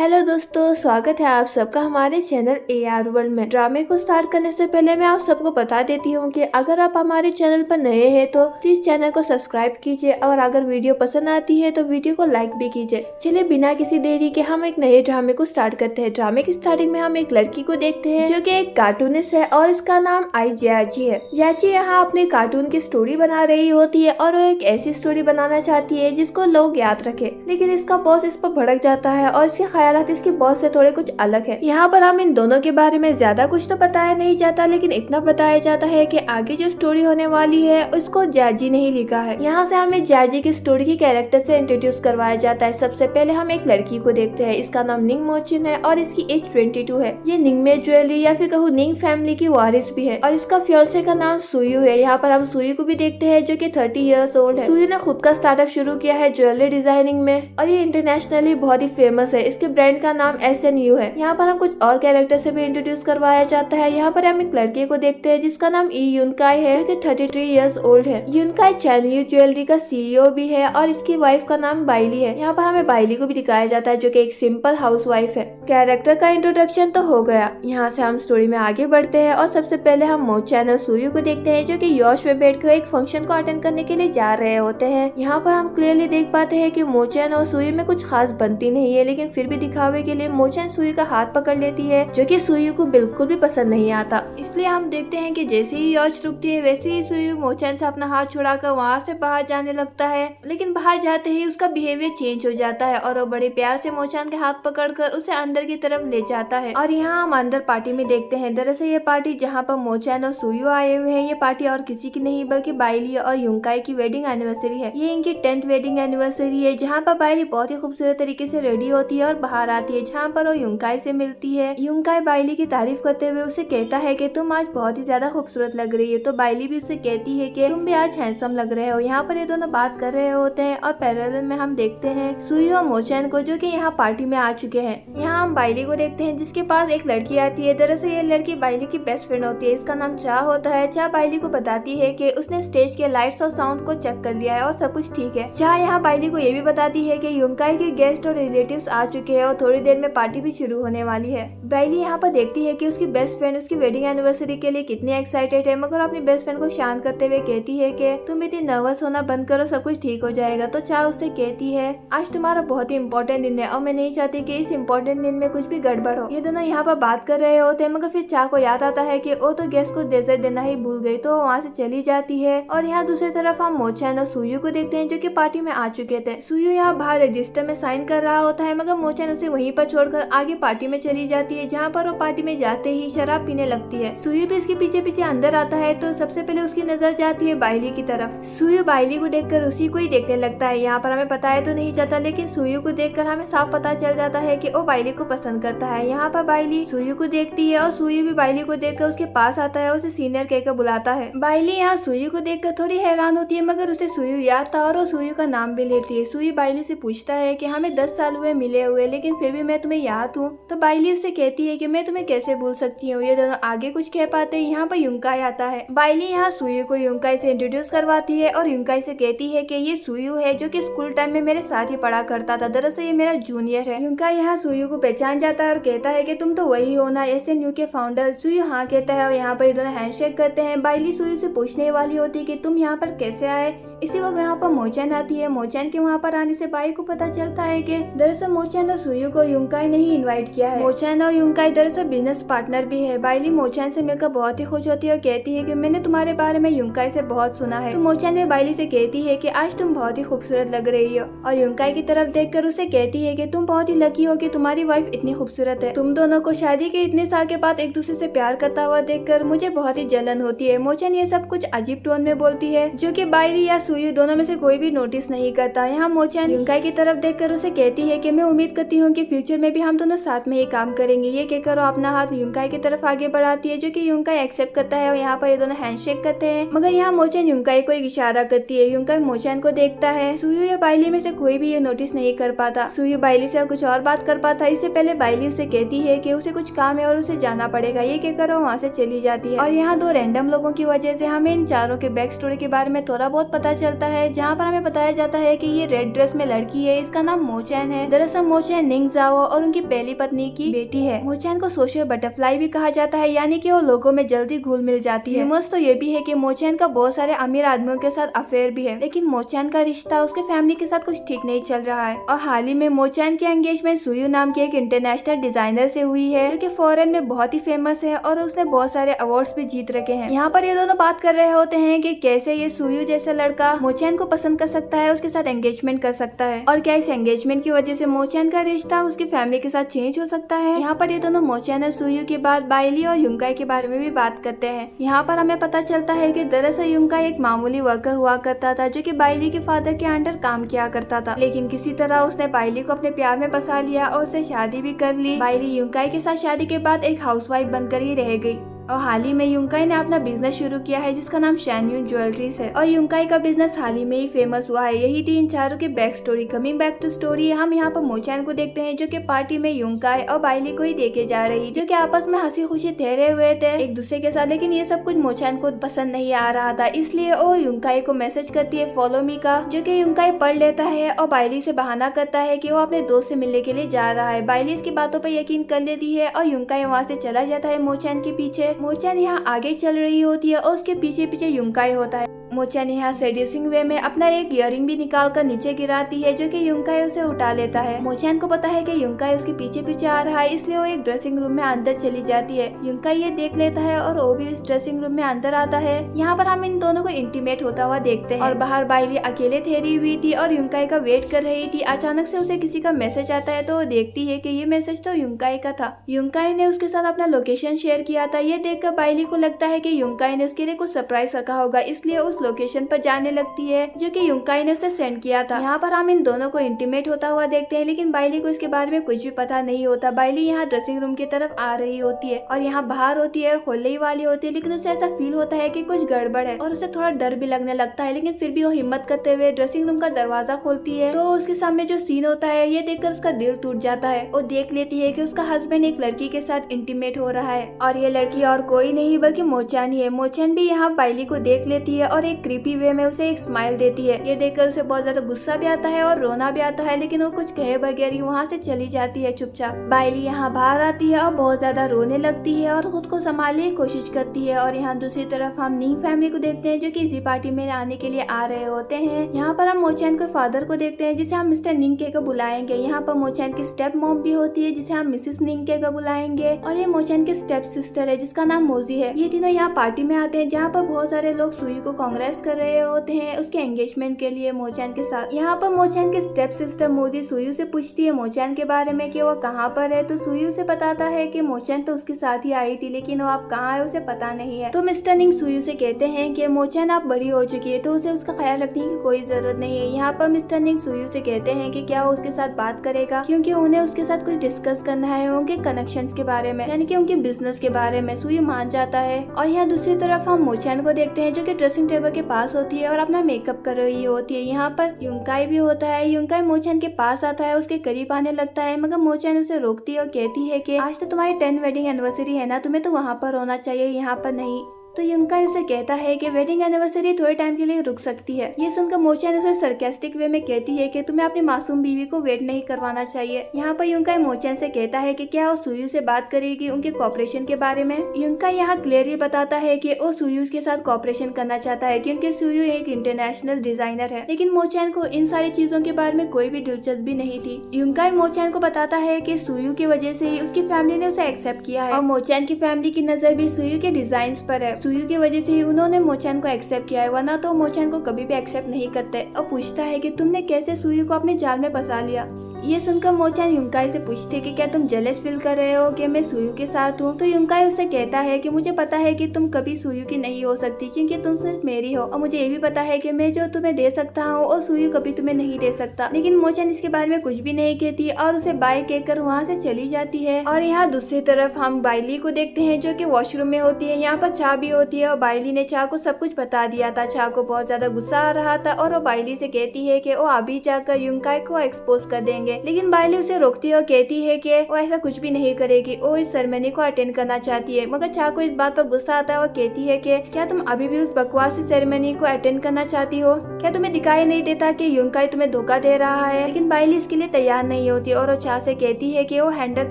Hello दोस्तों, स्वागत है आप सबका हमारे चैनल AR वर्ल्ड में। ड्रामे को स्टार्ट करने से पहले मैं आप सबको बता देती हूँ कि अगर आप हमारे चैनल पर नए हैं तो प्लीज चैनल को सब्सक्राइब कीजिए और अगर वीडियो पसंद आती है तो वीडियो को लाइक भी कीजिए। चलिए बिना किसी देरी के हम एक नए ड्रामे को स्टार्ट करते हैं। ड्रामे की स्टार्टिंग में हम एक लड़की को देखते हैं जो की एक कार्टूनिस्ट है और इसका नाम आई जयाची है। जयाची यहाँ अपने कार्टून की स्टोरी बना रही होती है और वो एक ऐसी स्टोरी बनाना चाहती है जिसको लोग याद रखे, लेकिन इसका बॉस इस पर भड़क जाता है और इसके ख्यालात इसके बॉस से थोड़े कुछ अलग है। यहाँ पर हम इन दोनों के बारे में ज्यादा कुछ तो बताया नहीं जाता, लेकिन इतना बताया जाता है कि आगे जो स्टोरी होने वाली है उसको जयाजी ने ही लिखा है। यहाँ से हमें जयाजी की स्टोरी की कैरेक्टर से इंट्रोड्यूस करवाया जाता है। सबसे पहले हम एक लड़की को देखते हैं। इसका नाम निंग मोचिन है और इसकी एज 22 है। ये निंगमे ज्वेलरी या फिर कहूँ निंग फैमिली की वारिस भी है और इसका फियांसे का नाम सुयू है। यहाँ पर हम सुयू को भी देखते हैं जो कि 30 इयर्स ओल्ड है। सुयू ने खुद का स्टार्टअप शुरू किया है ज्वेलरी डिजाइनिंग में और ये इंटरनेशनली बहुत ही फेमस है। इसके ब्रांड का नाम SNU है। यहाँ पर हम कुछ और कैरेक्टर से भी इंट्रोड्यूस करवाया जाता है। यहाँ पर हम एक लड़के को देखते हैं जिसका नाम ई यूनकाई है जो कि 33 इयर्स ओल्ड है। यूनकाई चैनयू ज्वेलरी का CEO भी है और इसकी वाइफ का नाम बाइली है। यहाँ पर हमें बाइली को भी दिखाया जाता है जो कि एक सिंपल हाउसवाइफ है। कैरेक्टर का इंट्रोडक्शन तो हो गया। यहाँ से हम स्टोरी में आगे बढ़ते हैं और सबसे पहले हम मोचैन और सुयू को देखते हैं जो कि यॉश में बैठकर एक फंक्शन को अटेंड करने के लिए जा रहे होते हैं। यहाँ पर हम क्लियरली देख पाते हैं कि मोचैन और सुयू में कुछ खास बनती नहीं है, लेकिन फिर भी दिखावे के लिए मोचैन सुयू का हाथ पकड़ लेती है जो कि सुयू को बिल्कुल भी पसंद नहीं आता। इसलिए हम देखते हैं कि जैसे ही यॉश रुकती है वैसे ही सुयू मोचैन से अपना हाथ छुड़ाकर वहाँ से बाहर जाने लगता है, लेकिन बाहर जाते ही उसका बिहेवियर चेंज हो जाता है और वो बड़े प्यार से मोचैन के हाथ पकड़कर उसे अंदर की तरफ ले जाता है। और यहाँ हम अंदर पार्टी में देखते हैं। दरअसल ये पार्टी जहाँ पर मोचैन और सुयू आए हुए हैं, ये पार्टी और किसी की नहीं बल्कि बाइली और यूनकाई की वेडिंग एनिवर्सरी है। ये इनकी 10th वेडिंग एनिवर्सरी है जहाँ पर बाइली बहुत ही खूबसूरत तरीके से रेडी होती है और बाहर आती है, जहाँ पर वो यूनकाई से मिलती है। यूनकाई बाइली की तारीफ करते हुए उसे कहता है कि तुम आज बहुत ही ज्यादा खूबसूरत लग रही है, तो बाइली भी उससे कहती है कि तुम भी आज हैंडसम लग रहे हो। यहाँ पर ये दोनों बात कर रहे होते हैं और पैरेलल में हम देखते हैं सुयू और मोचैन को जो कि यहाँ पार्टी में आ चुके हैं। यहाँ हम बाइली को देखते हैं जिसके पास एक लड़की आती है। दरअसल ये लड़की बाइली की बेस्ट फ्रेंड होती है। इसका नाम चा होता है। चा बाइली को बताती है कि उसने स्टेज के लाइट्स और साउंड को चेक कर लिया है और सब कुछ ठीक है। चा यहाँ बाइली को ये भी बताती है कि यूनकाई के गेस्ट और रिलेटिव्स आ चुके हैं और थोड़ी देर में पार्टी भी शुरू होने वाली है। बाइली यहाँ पर देखती है कि उसकी बेस्ट फ्रेंड उसकी वेडिंग एनिवर्सरी के लिए कितनी एक्साइटेड है, मगर अपनी बेस्ट फ्रेंड को शांत करते हुए कहती है कि तुम इतनी नर्वस होना बंद करो, सब कुछ ठीक हो जाएगा। तो चा उससे कहती है आज तुम्हारा बहुत ही इम्पोर्टेंट दिन है और मैं नहीं चाहती कि इस इम्पोर्टेंट दिन में कुछ भी गड़बड़ हो। ये दोनों यहाँ पर बात कर रहे होते हैं, मगर फिर चा को याद आता है कि वो तो गेस्ट को डेजर्ट देना ही भूल गई, तो वहाँ से चली जाती है। और यहाँ दूसरी तरफ हम मोचैन और सुयू को देखते हैं जो कि पार्टी में आ चुके थे। सुयू यहाँ बाहर रजिस्टर में साइन कर रहा होता है, मगर मोचैन उसे वहीं पर छोड़कर आगे पार्टी में चली जाती है, जहाँ पर वो पार्टी में जाते ही शराब पीने लगती है। सुयू भी इसके पीछे पीछे अंदर आता है, तो सबसे पहले उसकी नजर जाती है बाइली की तरफ। सुयू बाइली को देखकर उसी को ही देखने लगता है। यहाँ पर हमें पता है तो नहीं जाता, लेकिन सुयू को देखकर हमें साफ पता चल जाता है कि वो बाइली को पसंद करता है। यहाँ पर बाइली सुयू को देखती है और सुयू भी बाइली को देखकर उसके पास आता है, उसे सीनियर कहकर बुलाता है। बाइली यहाँ सुयू को देखकर थोड़ी हैरान होती है, मगर उसे सुयू याद था और वो सुयू का नाम भी लेती है। सुयू बाइली से पूछता है कि हमें 10 साल हुए मिले हुए, लेकिन फिर भी मैं तुम्हें याद हूँ। तो बाइली उससे कहती है कि मैं तुम्हें कैसे भूल सकती हूँ। ये दोनों आगे कुछ कह पाते हैं। यहाँ पर यूनकाई आता है। बाइली यहाँ सुयू को यूनकाई से इंट्रोड्यूस करवाती है और यूनकाई से कहती है कि ये सुयू है जो कि स्कूल टाइम में मेरे साथ ही पढ़ा करता था, दरअसल ये मेरा जूनियर है। यूनकाई यहाँ सुयू को पहचान जाता है और कहता है कि तुम तो वही हो ना, SNU के फाउंडर। सुयू हाँ कहता है और यहाँ पर ये दोनों हैंडशेक करते हैं। बाइली सुयू से पूछने वाली होती है कि तुम यहाँ पर कैसे आए। इसी वक्त यहाँ पर मोचैन आती है। मोचैन के वहाँ पर आने से बाई को पता चलता है कि दरअसल मोचैन और सुयू को यूनकाई ने ही इनवाइट किया है। मोचैन और यूनकाई दरअसल बिजनेस पार्टनर भी है। बाइली मोचैन से मिलकर बहुत ही खुश होती है और कहती है कि मैंने तुम्हारे बारे में यूनकाई से बहुत सुना है। तो मोचैन में बाइली से कहती है कि आज तुम बहुत ही खूबसूरत लग रही हो और यूनकाई की तरफ देखकर उसे कहती है कि तुम बहुत ही लकी हो कि तुम्हारी वाइफ इतनी खूबसूरत है। तुम दोनों को शादी के इतने साल के बाद एक दूसरे से प्यार करता हुआ देखकर मुझे बहुत ही जलन होती है। मोचैन ये सब कुछ अजीब टोन में बोलती है जो कि बाइली या सुयू दोनों में से कोई भी नोटिस नहीं करता। यहाँ मोचैन यूनकाई की तरफ देखकर उसे कहती है कि मैं उम्मीद करती हूँ कि फ्यूचर में भी हम दोनों साथ में ही काम करेंगे। ये कहकर वो अपना हाथ यूनकाई की तरफ आगे बढ़ाती है जो कि यूनकाई एक्सेप्ट करता है और यहाँ पर ये दोनों हैंडशेक करते हैं, मगर यहाँ मोचैन यूनकाई को एक इशारा करती है। यूनकाई मोचैन को देखता है। सुयू या बाइली में से कोई भी ये नोटिस नहीं कर पाता। सुयू बाइली से कुछ और बात कर पाता। इससे पहले बाइली उसे कहती है कि उसे कुछ काम है और उसे जाना पड़ेगा। ये कहकर वो वहाँ से चली जाती है। और यहाँ दो रैंडम लोगों की वजह से हमें इन चारों के बैक स्टोरी के बारे में थोड़ा बहुत पता चलता है, जहाँ पर हमें बताया जाता है कि ये रेड ड्रेस में लड़की है, इसका नाम मोचैन है। दरअसल मोचैन निंग जाओ और उनकी पहली पत्नी की बेटी है। मोचैन को सोशल बटरफ्लाई भी कहा जाता है, यानी कि वो लोगों में जल्दी घुल मिल जाती है। मस्त तो ये भी है कि मोचैन का बहुत सारे अमीर आदमियों के साथ अफेयर भी है, लेकिन मोचैन का रिश्ता उसके फैमिली के साथ कुछ ठीक नहीं चल रहा है। और हाल ही में मोचैन की एंगेजमेंट सुयू नाम के एक इंटरनेशनल डिजाइनर से हुई है, जो कि फॉरेन में बहुत ही फेमस है और उसने बहुत सारे अवार्ड्स भी जीत रखे हैं। यहाँ पर ये दोनों बात कर रहे होते हैं कि कैसे ये सुयू जैसा लड़का मोचैन को पसंद कर सकता है, उसके साथ एंगेजमेंट कर सकता है, और क्या इस एंगेजमेंट की वजह से मोचैन का रिश्ता उसकी फैमिली के साथ चेंज हो सकता है। यहाँ पर ये दोनों मोचैन और सुयू के बाद बाइली और युंकाई के बारे में भी बात करते हैं। यहाँ पर हमें पता चलता है कि दरअसल युंकाई एक मामूली वर्कर हुआ करता था, जो कि बाइली के फादर के अंडर काम किया करता था, लेकिन किसी तरह उसने बाइली को अपने प्यार में बसा लिया और उससे शादी भी कर ली। बाइली युंकाई के साथ शादी के बाद एक हाउसवाइफ बनकर ही रह गई। और हाल ही में युंकाई ने अपना बिजनेस शुरू किया है, जिसका नाम शैनयून ज्वेलरीज है, और युंकाई का बिजनेस हाल ही में ही फेमस हुआ है। यही थी इन चारों की back story. Coming back to story, हम यहाँ पर मोचैन को देखते हैं, जो कि पार्टी में युंकाई और बाइली को ही देखे जा रही, जो कि आपस में हंसी खुशी ठहरे हुए थे एक दूसरे के साथ। लेकिन ये सब कुछ मोचैन को पसंद नहीं आ रहा था, इसलिए वो युंकाई को मैसेज करती है फॉलो मी का, जो कि युंकाई पढ़ लेता है और बाइली से बहाना करता है कि वो अपने दोस्त से मिलने के लिए जा रहा है। बाइली इसकी बातों पर यकीन कर लेती है और युंकाई वहाँ से चला जाता है मोचैन के पीछे। मोचैन यहाँ आगे चल रही होती है और उसके पीछे पीछे युंकाई होता है। मोचैन यहाँ सेड्यूसिंग वे में अपना एक इयरिंग भी निकाल कर नीचे गिराती है, जो कि युंकाई उसे उठा लेता है। मोचैन को पता है कि युंकाई उसके पीछे पीछे आ रहा है, इसलिए वो एक ड्रेसिंग रूम में अंदर चली जाती है। युंकाई ये देख लेता है और वो भी इस ड्रेसिंग रूम में अंदर आता है। यहाँ पर हम इन दोनों को इंटीमेट होता हुआ देखते हैं, और बाहर बाइली अकेले ठहरी हुई थी और युंकाई का वेट कर रही थी। अचानक से उसे किसी का मैसेज आता है, तो वो देखती है कि ये मैसेज तो युंकाई का था। युंकाई ने उसके साथ अपना लोकेशन शेयर किया था। ये देखकर बाइली को लगता है कि युंकाई ने उसके लिए कुछ सरप्राइज रखा होगा, इसलिए उस लोकेशन पर जाने लगती है, जो कि युंकाई ने उसे सेंड किया था। यहाँ पर हम इन दोनों को इंटीमेट होता हुआ देखते हैं, लेकिन बाइली को इसके बारे में कुछ भी पता नहीं होता। बाइली यहाँ ड्रेसिंग रूम की तरफ आ रही होती है और यहाँ बाहर होती है और खोलने ही वाली होती है, लेकिन उसे ऐसा फील होता है कि कुछ गड़बड़ है और उसे थोड़ा डर भी लगने लगता है। लेकिन फिर भी वो हिम्मत करते हुए ड्रेसिंग रूम का दरवाजा खोलती है, तो उसके सामने जो सीन होता है ये देखकर उसका दिल टूट जाता है। वो देख लेती है कि उसका हस्बैंड एक लड़की के साथ इंटीमेट हो रहा है, और ये लड़की और कोई नहीं बल्कि मोचैन ही है। मोचैन भी यहाँ बाइली को देख लेती है और एक क्रीपी वे में उसे एक स्माइल देती है। ये देखकर उसे बहुत ज्यादा गुस्सा भी आता है और रोना भी आता है, लेकिन वो कुछ कहे बगैर ही वहाँ से चली जाती है चुपचाप। बाइली यहाँ बाहर आती है और बहुत ज्यादा रोने लगती है और खुद को संभालने की कोशिश करती है। और यहाँ दूसरी तरफ हम निंग फैमिली को देखते हैं, जो कि इसी पार्टी में आने के लिए आ रहे होते हैं। यहाँ पर हम मोचैन के फादर को देखते हैं, जिसे हम मिस्टर निंग के को बुलाएंगे। यहाँ पर मोचैन की स्टेप मॉम भी होती है, जिसे हम मिसेस निंग के को बुलाएंगे, और ये मोचैन की स्टेप सिस्टर है, जिसका नाम मोजी है। ये तीनों यहाँ पार्टी में आते हैं, जहाँ पर बहुत सारे लोग सुयू को कांग्रेस कर रहे होते हैं उसके एंगेजमेंट के लिए मोचैन के साथ। यहाँ पर मोचैन की स्टेप सिस्टर मोजी सुयू से पूछती है मोचैन के बारे में कि वो कहाँ पर है, तो सुयू से बताता है कि मोचैन तो उसके साथ ही आई थी, लेकिन वो आप कहाँ है उसे पता नहीं है। तो मिस्टर निंग सुयू से कहते हैं कि मोचैन आप बड़ी हो चुकी है, तो उसे उसका ख्याल रखने की कोई जरूरत नहीं है। यहाँ पर मिस्टर निंग सुयू से कहते हैं कि क्या वो उसके साथ बात करेगा, क्योंकि उन्हें उसके साथ कुछ डिस्कस करना है उनके कनेक्शंस के बारे में, यानी कि उनके बिजनेस के बारे में। सुयू मान जाता है। और यहाँ दूसरी तरफ हम मोचैन को देखते हैं, जो कि ड्रेसिंग टेबल के पास होती है और अपना मेकअप कर रही होती है। यहाँ पर युंकाई भी होता है। युंकाई मोचैन के पास आता है, उसके करीब आने लगता है, मगर मोचैन उसे रोकती है और कहती है कि आज तो तुम्हारी 10 वेडिंग एनिवर्सरी है ना, तुम्हें तो वहाँ पर होना चाहिए, यहाँ पर नहीं। तो युंकाई उसे कहता है कि वेडिंग एनिवर्सरी थोड़े टाइम के लिए रुक सकती है। ये सुनकर मोचैन उसे सरकास्टिक वे में कहती है कि तुम्हें अपनी मासूम बीवी को वेट नहीं करवाना चाहिए। यहाँ पर युंकाई मोचैन से कहता है कि क्या वो सुयू से बात करेगी उनके कॉपरेशन के बारे में। युंकाई यहाँ क्लियरली बताता है कि वो सुयू के साथ कॉपरेशन करना चाहता है, क्योंकि सुयू एक इंटरनेशनल डिजाइनर है। लेकिन मोचैन को इन सारी चीजों के बारे में कोई भी दिलचस्पी नहीं थी। युंकाई मोचैन को बताता है कि सुयू की वजह से ही उसकी फैमिली ने उसे एक्सेप्ट किया है, और मोचैन की फैमिली की नजर भी सुयू के डिजाइन पर है। सुयू की वजह से ही उन्होंने मोचैन को एक्सेप्ट किया है, वरना तो मोचैन को कभी भी एक्सेप्ट नहीं करते। और पूछता है कि तुमने कैसे सुयू को अपने जाल में फंसा लिया। ये सुनकर मोचैन युंकाई से पूछती है कि क्या तुम जेलस फील कर रहे हो कि मैं सुयू के साथ हूँ। तो युंकाई उससे कहता है कि मुझे पता है कि तुम कभी सुयू की नहीं हो सकती, क्योंकि तुम सिर्फ मेरी हो, और मुझे ये भी पता है कि मैं जो तुम्हें दे सकता हूँ और सुयू कभी तुम्हें नहीं दे सकता। लेकिन मोचैन इसके बारे में कुछ भी नहीं कहती और उसे बाय कहकर वहाँ से चली जाती है। और यहाँ दूसरी तरफ हम बाइली को देखते हैं, जो कि वॉशरूम में होती है। यहाँ पर चाह भी होती है और बाइली ने चाह को सब कुछ बता दिया था। चाह को बहुत ज्यादा गुस्सा आ रहा था और वो बाइली से कहती है कि वो अभी जाकर युंकाई को एक्सपोज कर देंगे। करेंगे, लेकिन बाइली उसे रोकती है और कहती है कि वो ऐसा कुछ भी नहीं करेगी, वो इस सेरेमनी को अटेंड करना चाहती है। मगर चा को इस बात पर गुस्सा आता है और कहती है कि क्या तुम अभी भी उस बकवासी सेरेमनी को अटेंड करना चाहती हो? क्या तुम्हें दिखाई नहीं देता कि यूंकाई तुम्हें धोखा दे रहा है? लेकिन बाइली इसके लिए तैयार नहीं होती और वो चा से कहती है कि वो हैंडल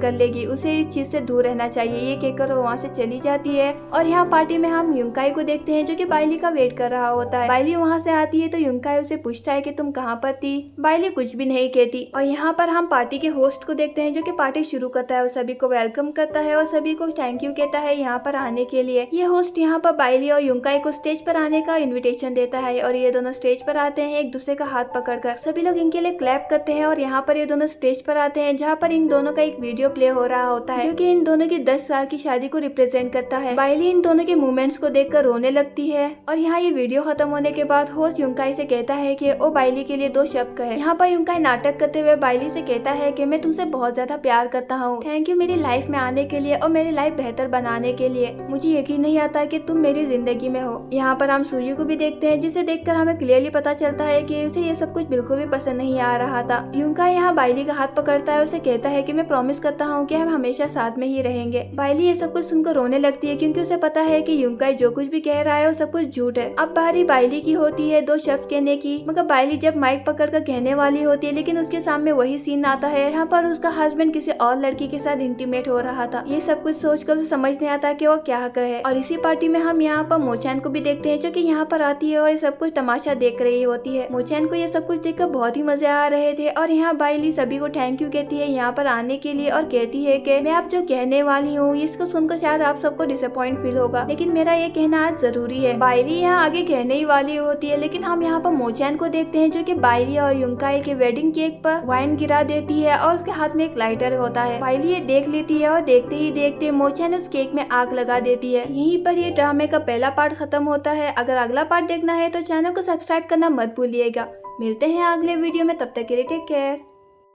कर लेगी, उसे इस चीज से दूर रहना चाहिए। ये कहकर वो वहाँ से चली जाती है और यहाँ पार्टी में हम यूंकाई को देखते हैं जो कि बाइली का वेट कर रहा होता है। बाइली वहाँ से आती है तो यूंकाई उसे पूछता है कि तुम कहाँ पर थी? बाइली कुछ भी नहीं कहती और यहाँ पर हम पार्टी के होस्ट को देखते हैं जो कि पार्टी शुरू करता है और सभी को वेलकम करता है और सभी को थैंक यू कहता है यहाँ पर आने के लिए। ये होस्ट यहाँ पर बाइली और यूंकाई को स्टेज पर आने का इन्विटेशन देता है और ये दोनों स्टेज पर आते हैं एक दूसरे का हाथ पकड़कर। सभी लोग इनके लिए क्लैप करते हैं और यहाँ पर ये दोनों स्टेज पर आते हैं जहाँ पर इन दोनों का एक वीडियो प्ले हो रहा होता है जो कि इन दोनों की 10 साल की शादी को रिप्रेजेंट करता है। बाइली इन दोनों के मूवमेंट्स को देखकर रोने लगती है और यहाँ ये वीडियो खत्म होने के बाद होस्ट यूंकाई से कहता है कि वो बाइली के लिए 2 शब्द कहे। यहाँ पर यूंकाई नाटक करते हुए बाइली से कहता है कि मैं तुमसे बहुत ज्यादा प्यार करता हूँ, थैंक यू मेरी लाइफ में आने के लिए और मेरी लाइफ बेहतर बनाने के लिए। मुझे यकीन नहीं आता कि तुम मेरी जिंदगी में हो। यहाँ पर हम सूर्य को भी देखते हैं जिसे देखकर हमें क्लियरली पता चलता है कि उसे ये सब कुछ बिल्कुल भी पसंद नहीं आ रहा था। यूंकाई यहाँ बाइली का हाथ पकड़ता है और उसे कहता है कि मैं प्रॉमिस करता हूँ कि हम हमेशा साथ में ही रहेंगे। बाइली ये सब कुछ सुनकर रोने लगती है क्योंकि उसे पता है कि यूंकाई जो कुछ भी कह रहा है वो सब कुछ झूठ है। अब बारी बाइली की होती है 2 शब्द कहने की, मगर बाइली जब माइक पकड़कर कहने वाली होती है लेकिन उसके सामने वही सीन आता है यहाँ पर उसका हस्बैंड किसी और लड़की के साथ इंटीमेट हो रहा था। ये सब कुछ सोचकर उसे समझ नहीं आता कि वो क्या कहे। और इसी पार्टी में हम यहाँ पर मोचैन को भी देखते हैं जो कि यहाँ पर आती है और ये सब कुछ तमाशा देख रही होती है। मोचैन को ये सब कुछ देखकर बहुत ही मजे आ रहे थे और यहाँ बाइली सभी को थैंक यू कहती है यहाँ पर आने के लिए और कहती है कि मैं आप जो कहने वाली हूँ इसको सुनकर शायद आप सबको डिसअपॉइंट फील होगा, लेकिन मेरा ये कहना आज जरूरी है। बाइली यहाँ आगे कहने ही वाली होती है लेकिन हम यहाँ पर मोचैन को देखते हैं जो कि बाइली और यूंकाई के वेडिंग केक पर वाइन गिरा देती है और उसके हाथ में एक लाइटर होता है। बाइली ये देख लेती है और देखते ही देखते मोचैन उस केक में आग लगा देती है। यहीं पर ये ड्रामे का पहला पार्ट खत्म होता है। अगर अगला पार्ट देखना है तो चैनल को सब्सक्राइब करना मत भूलिएगा। मिलते हैं अगले वीडियो में, तब तक के लिए टेक केयर।